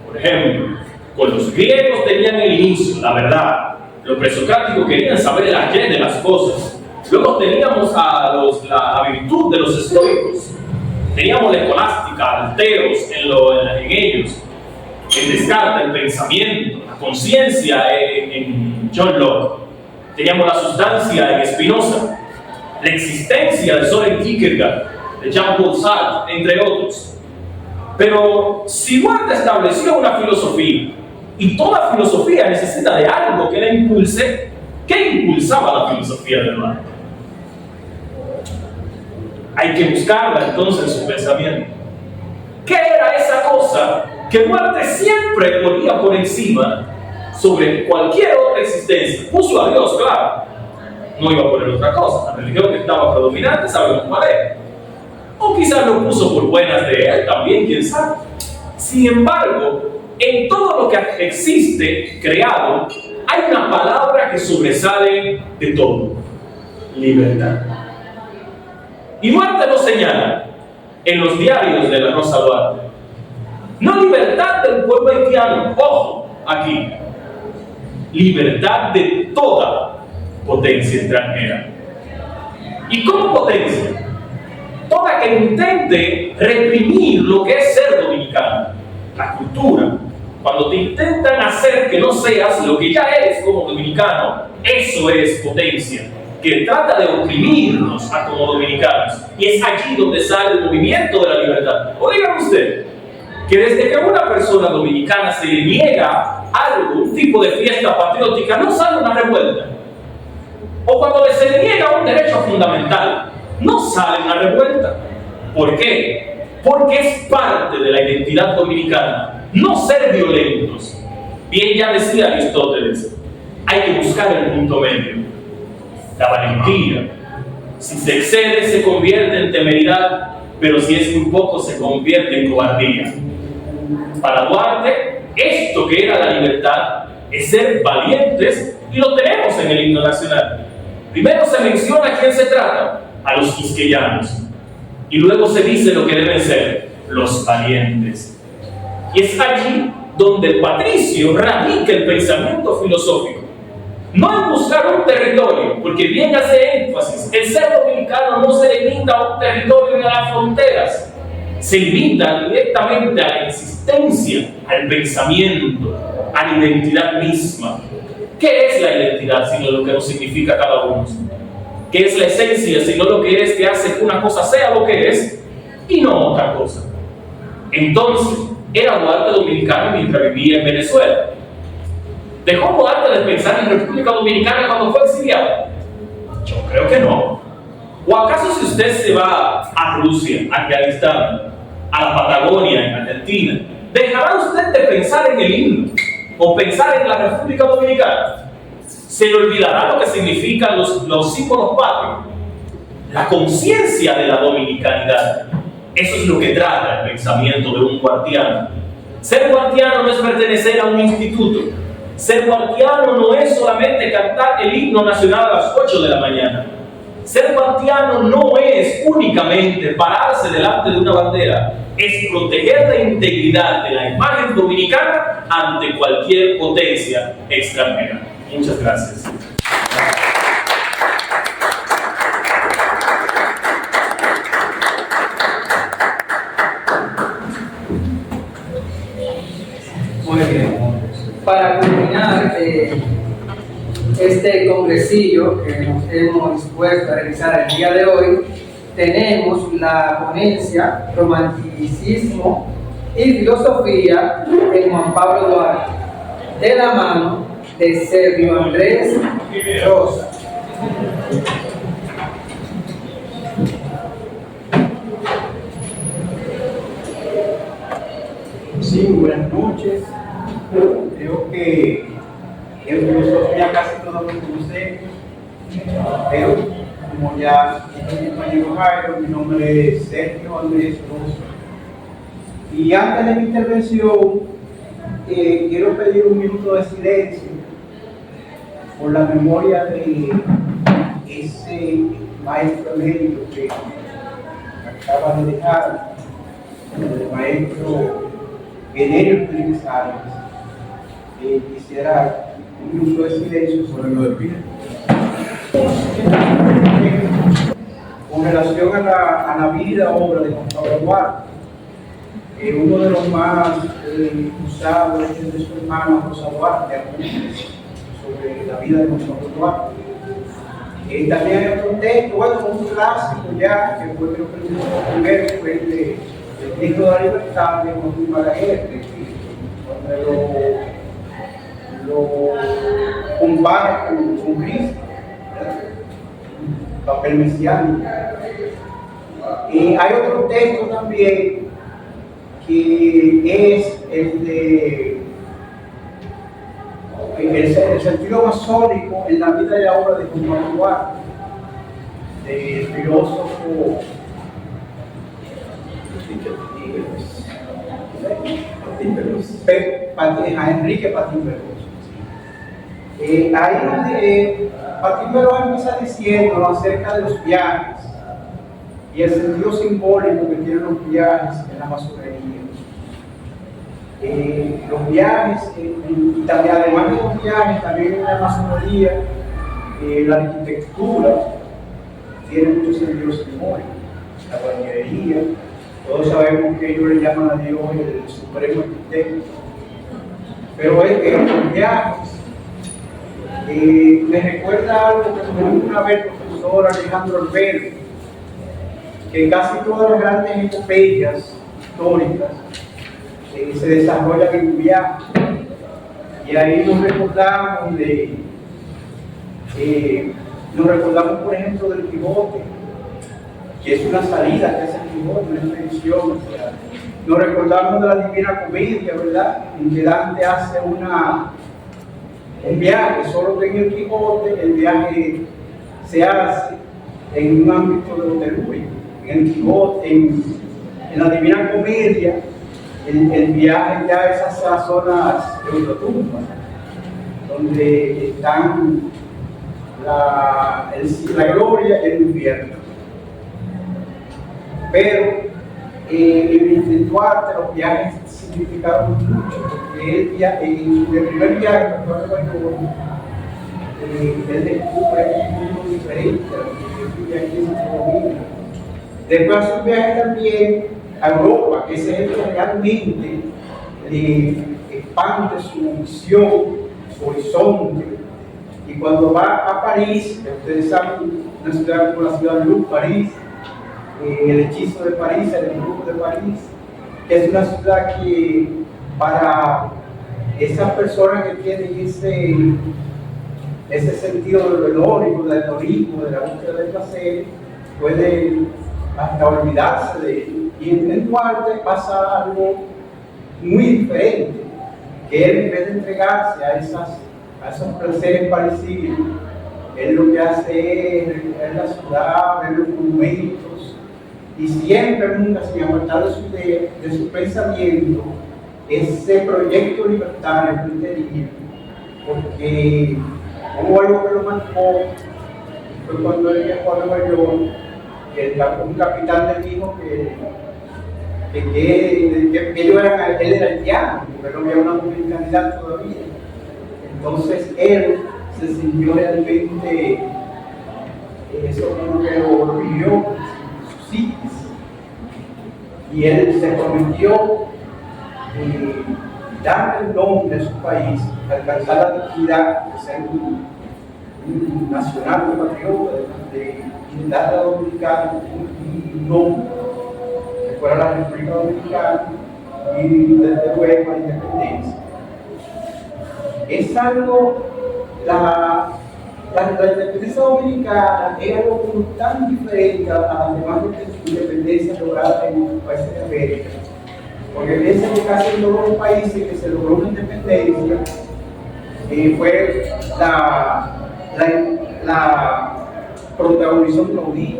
Por ejemplo, con los griegos tenían el inicio, la verdad. Los presocráticos querían saber el ayer de las cosas. Luego teníamos la virtud de los estoicos. Teníamos la escolástica, alteros en ellos. En Descartes, el pensamiento, la conciencia en John Locke. Teníamos la sustancia en Spinoza. La existencia de Søren Kierkegaard, de Jean-Paul Sartre, entre otros. Pero si Duarte estableció una filosofía, y toda filosofía necesita de algo que la impulse, ¿qué impulsaba la filosofía de Duarte? Hay que buscarla entonces en su pensamiento. ¿Qué era esa cosa que Duarte siempre ponía por encima sobre cualquier otra existencia? Puso a Dios, claro. No iba a poner otra cosa. La religión que estaba predominante, sabemos cuál era. O quizás lo puso por buenas de él también, quién sabe. Sin embargo, en todo lo que existe creado, hay una palabra que sobresale de todo: libertad. Y Duarte lo señala en los diarios de la Rosa Duarte. No libertad del pueblo haitiano, ojo, aquí. Libertad de toda potencia extranjera. ¿Y cómo potencia? toda que intente reprimir lo que es ser dominicano, la cultura. Cuando te intentan hacer que no seas lo que ya eres como dominicano, eso es potencia, que trata de oprimirnos a como dominicanos. Y es allí donde sale el movimiento de la libertad. O digan usted, que desde que una persona dominicana se le niega algo, un tipo de fiesta patriótica, no sale una revuelta. O cuando se le niega un derecho fundamental, no sale una revuelta. ¿Por qué? Porque es parte de la identidad dominicana no ser violentos. Bien ya decía Aristóteles, hay que buscar el punto medio, la valentía. Si se excede se convierte en temeridad, pero si es muy poco se convierte en cobardía. Para Duarte, esto que era la libertad es ser valientes, y lo tenemos en el himno nacional. Primero se menciona a quién se trata, a los quisqueyanos, y luego se dice lo que deben ser, los valientes. Y es allí donde el patricio radica el pensamiento filosófico. No en buscar un territorio, porque bien hace énfasis, el ser dominicano no se limita a un territorio ni a las fronteras, se limita directamente a la existencia, al pensamiento, a la identidad misma. ¿Qué es la identidad sino lo que nos significa cada uno? ¿Qué es la esencia sino lo que es que hace que una cosa sea lo que es y no otra cosa? Entonces, era Duarte dominicano mientras vivía en Venezuela. ¿Dejó Duarte de pensar en República Dominicana cuando fue exiliado? Yo creo que no. ¿O acaso si usted se va a Rusia, a Afganistán, a la Patagonia, en Argentina, dejará usted de pensar en el himno o pensar en la República Dominicana? ¿Se le olvidará lo que significan los símbolos patrios? La conciencia de la dominicanidad. Eso es lo que trata el pensamiento de un guardiano. Ser guardiano no es pertenecer a un instituto. Ser guardiano no es solamente cantar el himno nacional a las 8 de la mañana. Ser guardiano no es únicamente pararse delante de una bandera. Es proteger la integridad de la imagen dominicana ante cualquier potencia extranjera. Muchas gracias. Muy bien. Para culminar este congresillo que nos hemos dispuesto a realizar el día de hoy, tenemos la ponencia Romanticismo y Filosofía de Juan Pablo Duarte, de la mano de Sergio Andrés Rosa. Sí, buenas noches. Creo que en filosofía casi todos lo conocemos, pero como ya dijo mi compañero Jairo, mi nombre es Sergio Andrés Rosa. Y antes de mi intervención, quiero pedir un minuto de silencio por la memoria de ese maestro emérito que acaba de dejar, el maestro Venerio Rodríguez Arias. Quisiera un minuto de silencio sobre lo de pie. Con relación a la vida, obra de Juan Pablo Duarte, uno de los más usados es de su hermana Rosa Duarte, sobre la vida de Juan Pablo Duarte. También hay otro texto, bueno, un clásico ya, que fue creo que el primero, fue el de Cristo de la Libertad de Joaquín Balaguer, donde lo compara con Cristo, un papel mesiánico. Hay otro texto también que es el sentido masónico en la vida y la obra de Juan Pablo Duarte, del filósofo Enrique Patín Veloso. Ahí donde Patín Veloso empieza diciendo acerca de los viajes y el sentido simbólico que tienen los viajes en la masonería. Los viajes, y también, además de los viajes, también en la masonería, la arquitectura tiene mucho sentido simbólico. la banquería. Todos sabemos que ellos le llaman a Dios el supremo arquitecto. Pero es que los viajes me recuerda algo que me dijo una vez el profesor Alejandro Alberto, que casi todas las grandes epopeyas históricas se desarrollan en un viaje. Y ahí nos recordamos por ejemplo, del Quijote, que es una salida que hace el Quijote, una expedición. O sea, nos recordamos de la Divina Comedia, ¿verdad? En que Dante hace un viaje, solo que en el Quijote el viaje se hace en un ámbito de lo telúrico. En el Quijote, en la Divina Comedia, el viaje ya es hacia las zonas de ultratumba, donde están la gloria y el infierno. Pero en Duarte los viajes significaron mucho, porque en el primer viaje, él descubre un mundo diferente a lo que vive aquí en Santo Domingo. Después hace un viaje también a Europa, que es el que realmente expande su visión, su horizonte. Y cuando va a París, ustedes saben, una ciudad como la ciudad de Luz, París, el hechizo de París, el embrujo de París, que es una ciudad que para esas personas que tienen ese sentido del velórico, del hedonismo, de la búsqueda del placer, pueden hasta olvidarse de él. Y en Duarte pasa algo muy diferente, que él, en vez de entregarse a esos placeres parecidos, él lo que hace es recorrer la ciudad, ver los monumentos, y siempre, nunca sin apartar de su pensamiento, ese proyecto libertario que él tenía, porque hubo algo que lo marcó, fue cuando él viajó a Nueva York, que un capitán le dijo que él era haitiano, porque no había una dominicanidad todavía. Entonces él se sintió realmente, eso como que lo vivió sus psiquis, y él se prometió darle el nombre de su país, alcanzar la dignidad de ser un nacional, un patriota, de darle a Dominicana un nombre, que fuera la República Dominicana y desde luego la independencia. Es algo, la independencia dominicana es algo tan diferente a las demás independencias logradas en los países de América. Porque piensa que casi en todos los países que se logró una independencia, fue la protagonizó un caudillo,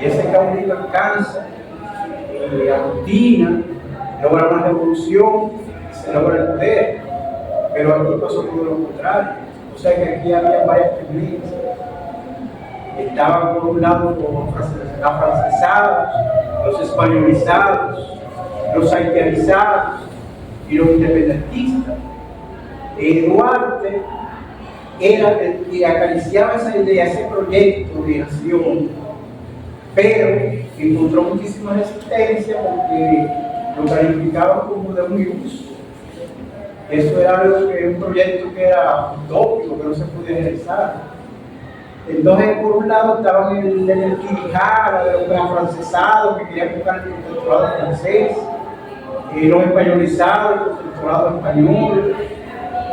y ese caudillo alcanza, aglutina, logra una revolución, se logra el poder. Pero aquí pasó todo lo contrario. O sea que aquí había varias tendencias. Estaban por un lado los afrancesados, los españolizados, los haitianizados y los independentistas. Duarte era el que acariciaba esa idea, ese proyecto de nación, pero encontró muchísima resistencia porque lo calificaban como de un iluso. Eso era algo un proyecto que era utópico, que no se podía realizar. Entonces, por un lado, estaban en el Quirijara, de los afrancesados que querían buscar el protectorado francés, los españolizados, el protectorado español,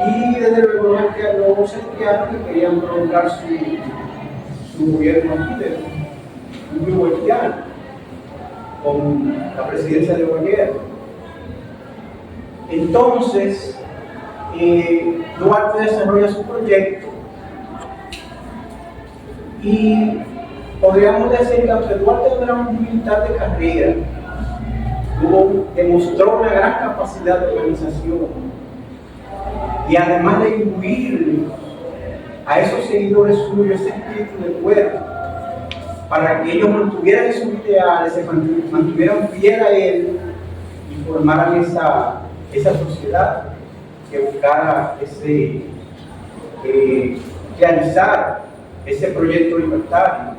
y desde luego los haitianos que querían prolongar su gobierno aquí, un grupo haitiano, con la presidencia de Boyer. Entonces, Duarte desarrolla su proyecto y podríamos decir que aunque Duarte no era un militar de carrera, demostró una gran capacidad de organización y además de imbuir a esos seguidores suyos ese espíritu de pueblo para que ellos mantuvieran sus ideales, se mantuvieran fieles a él y formaran esa sociedad que buscara realizar ese proyecto libertario.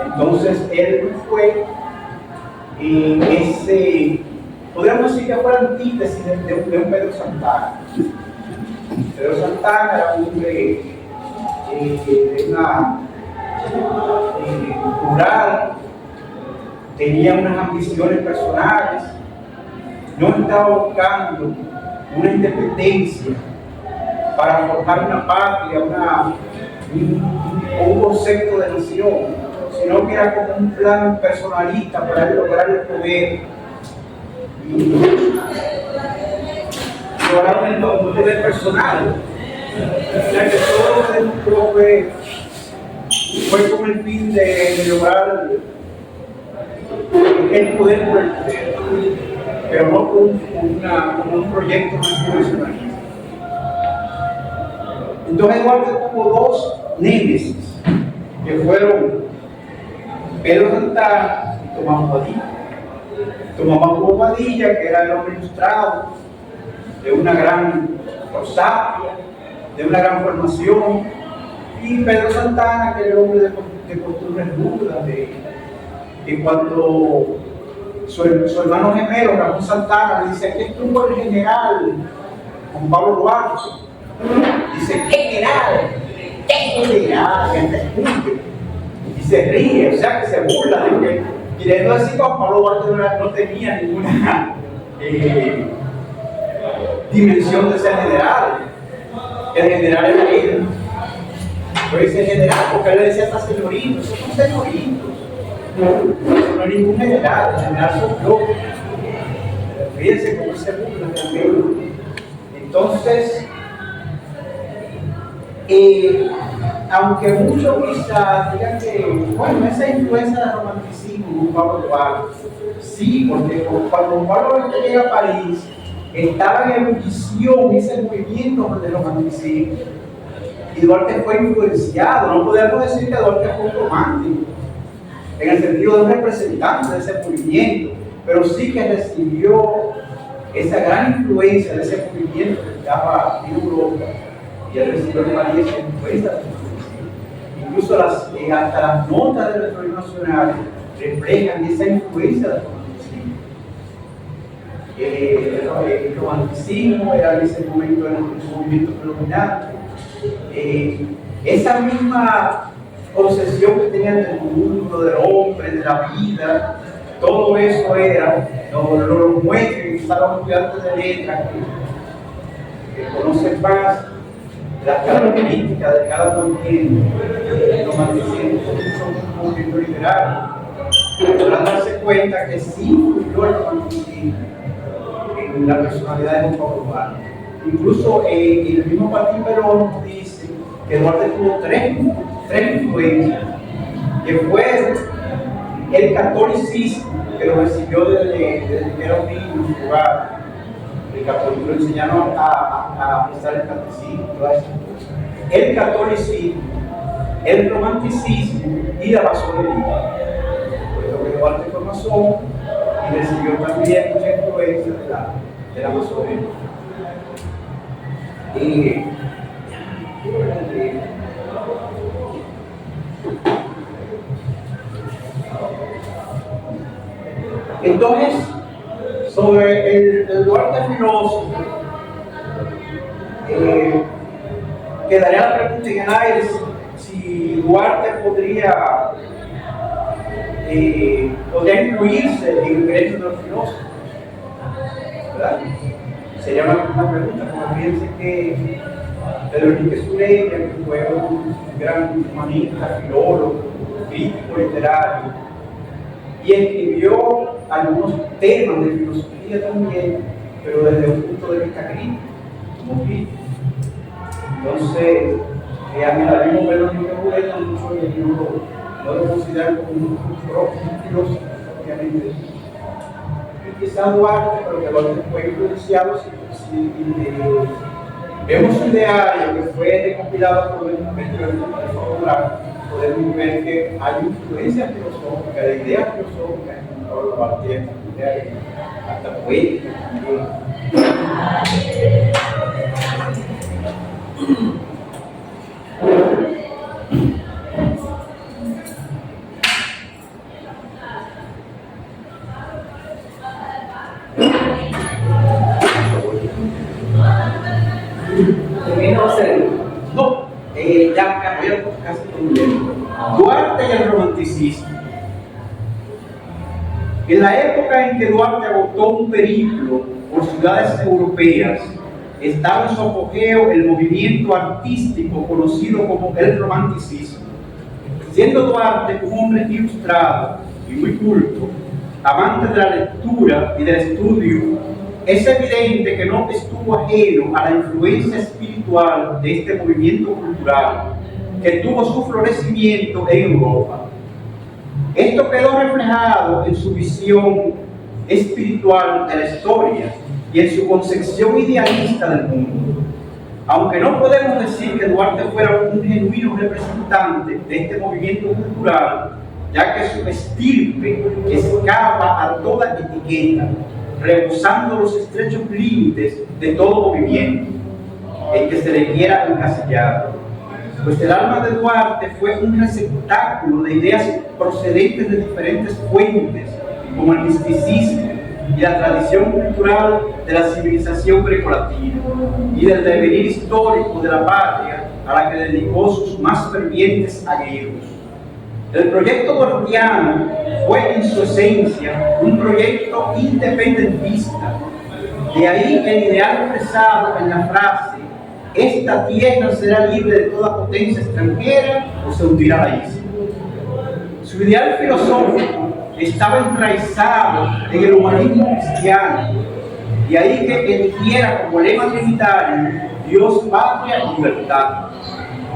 Entonces él fue podríamos decir que fue la antítesis de un Pedro Santana. Pedro Santana era un hombre de una rural, tenía unas ambiciones personales, no estaba buscando una independencia para formar una patria, un concepto de nación, sino que era como un plan personalista para lograr el poder y lograr un poder personal. O sea que todo lo que demostró fue con el fin de lograr el poder por el poder, pero no con un proyecto nacionalista. Entonces Duarte tuvo dos némesis, que fueron Pedro Santana y Tomás Bobadilla. Tomás Bobadilla, que era el hombre ilustrado, de una gran prosapia, de una gran formación, y Pedro Santana, que era el hombre de costumbres rudas, que cuando su hermano gemelo, Ramón Santana, le dice: aquí estuvo el general Juan Pablo Duarte. Dice: general, y se ríe, o sea que se burla de que, queriendo decir que Juan Pablo Duarte no tenía ninguna dimensión de ser general. El general era él. Pero dice general porque él le decía hasta señoritos, esos son señoritos. No hay ningún general, el general soy yo. Fíjense cómo se burla también. Entonces, aunque muchos quizás digan que, bueno, esa influencia del romanticismo con Pablo Duarte, sí, porque cuando Pablo Duarte llega a París, estaba en ebullición ese movimiento del romanticismo, y Duarte fue influenciado. No podemos decir que Duarte fue un romántico, en el sentido de un representante de ese movimiento, pero sí que recibió esa gran influencia de ese movimiento que estaba en Europa, y él recibió en París esa influencia. Incluso hasta las notas de nuestro himno nacional reflejan esa influencia del romanticismo. El romanticismo era en ese momento el movimiento predominante. Esa misma obsesión que tenían del mundo, del hombre, de la vida, todo eso era, lo muestran quizás los estudiantes de letras que conocen más las características de cada movimiento. El romanticismo es un movimiento literario, podrán darse cuenta que sí influyó el romanticismo en la personalidad de Juan Pablo Duarte. Incluso el mismo Martín Perón nos dice que Duarte tuvo tres influencias, que fue el catolicismo, que lo recibió desde que era un niño en su hogar. El catolicismo lo enseñaron a pensar el catecismo, todas esas cosas. El catolicismo, el romanticismo y la masonería. Puesto que Duarte fue masón y recibió también mucha influencia de la masonería. Entonces, sobre el Duarte filósofo, quedaría la pregunta en el aire si Duarte podría incluirse en el derecho de los filósofos, ¿verdad? Sería una pregunta, como fíjense que Pedro Enrique Sureña, que fue un gran humanista, filólogo, crítico literario, y escribió algunos temas de filosofía también, pero desde un punto de vista crítico, como crítico. Entonces, a mí mismo Pedro Enrique Sureña, mucho de no lo consideran como un filósofo, obviamente. Y quizá Duarte, pero que Duarte fue influenciado, vemos un diario que fue recopilado por el fotográfico, podemos ver que hay influencia filosófica, de ideas filosóficas en Pablo Duarte, hasta poética también. voy a casi concluir. Duarte y el romanticismo. En la época en que Duarte agotó un periplo por ciudades europeas, estaba en su apogeo el movimiento artístico conocido como el romanticismo. Siendo Duarte un hombre ilustrado y muy culto, amante de la lectura y del estudio, es evidente que no estuvo ajeno a la influencia espiritual de este movimiento cultural que tuvo su florecimiento en Europa. Esto quedó reflejado en su visión espiritual de la historia y en su concepción idealista del mundo. Aunque no podemos decir que Duarte fuera un genuino representante de este movimiento cultural, ya que su estirpe escapa a toda etiqueta, rehusando los estrechos límites de todo movimiento en que se le quiera encasillar. Pues el alma de Duarte fue un receptáculo de ideas procedentes de diferentes fuentes, como el misticismo y la tradición cultural de la civilización grecolatina, y del devenir histórico de la patria a la que dedicó sus más fervientes anhelos. El proyecto duartiano fue en su esencia un proyecto independentista. De ahí el ideal expresado en la frase: esta tierra será libre de toda potencia extranjera o se hundirá la isla. Su ideal filosófico estaba enraizado en el humanismo cristiano, de ahí que eligiera como lema trinitario Dios, patria y libertad,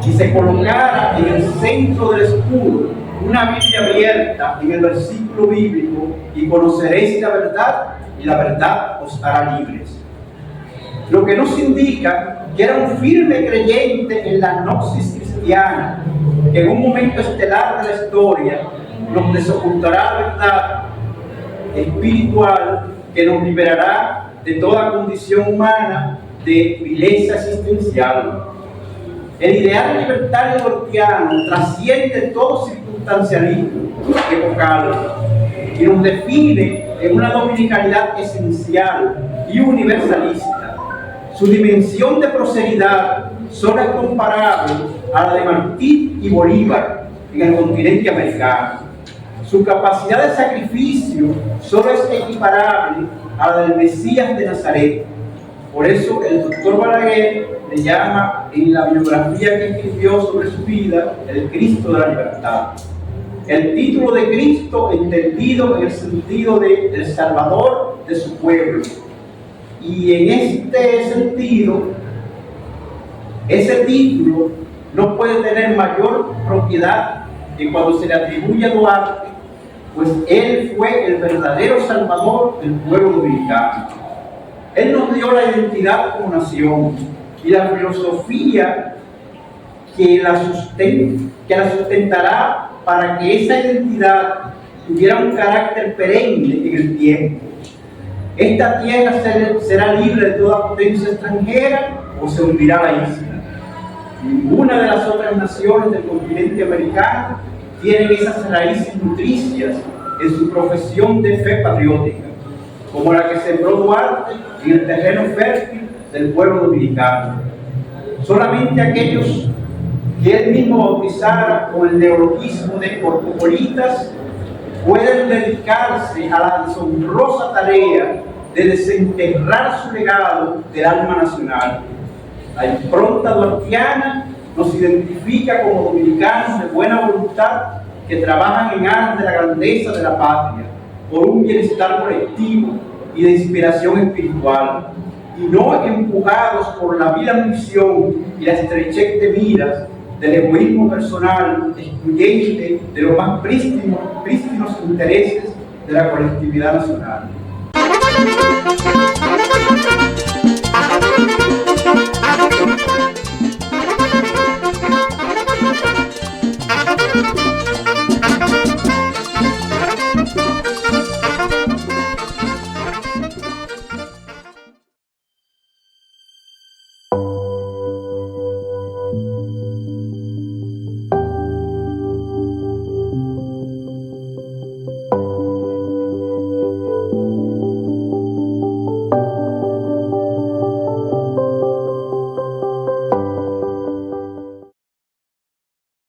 y se colocara en el centro del escudo una Biblia abierta en el versículo bíblico: y conoceréis la verdad, y la verdad os hará libres. Lo que nos indica que era un firme creyente en la gnosis cristiana, que en un momento estelar de la historia nos desocultará la verdad espiritual que nos liberará de toda condición humana de vileza existencial. El ideal libertario duartiano trasciende todo circunstancialismo epocal y nos define en una dominicalidad esencial y universalista. Su dimensión de prosperidad solo es comparable a la de Martí y Bolívar en el continente americano. Su capacidad de sacrificio solo es equiparable a la del Mesías de Nazaret. Por eso el doctor Balaguer le llama en la biografía que escribió sobre su vida el Cristo de la libertad. El título de Cristo entendido en el sentido de el Salvador de su pueblo. Y en este sentido, ese título no puede tener mayor propiedad que cuando se le atribuye a Duarte, pues él fue el verdadero salvador del pueblo dominicano. Él nos dio la identidad como nación y la filosofía que la sustentará para que esa identidad tuviera un carácter perenne en el tiempo. Esta tierra será libre de toda potencia extranjera o se hundirá la isla. Ninguna de las otras naciones del continente americano tienen esas raíces nutricias en su profesión de fe patriótica, como la que sembró Duarte en el terreno fértil del pueblo dominicano. Solamente aquellos que él mismo bautizara con el neologismo de cosmopolitas pueden dedicarse a la deshonrosa tarea de desenterrar su legado del alma nacional. La impronta duartiana nos identifica como dominicanos de buena voluntad que trabajan en aras de la grandeza de la patria, por un bienestar colectivo y de inspiración espiritual, y no empujados por la vil ambición y la estrechez de miras del egoísmo personal excluyente de los más prístinos intereses de la colectividad nacional.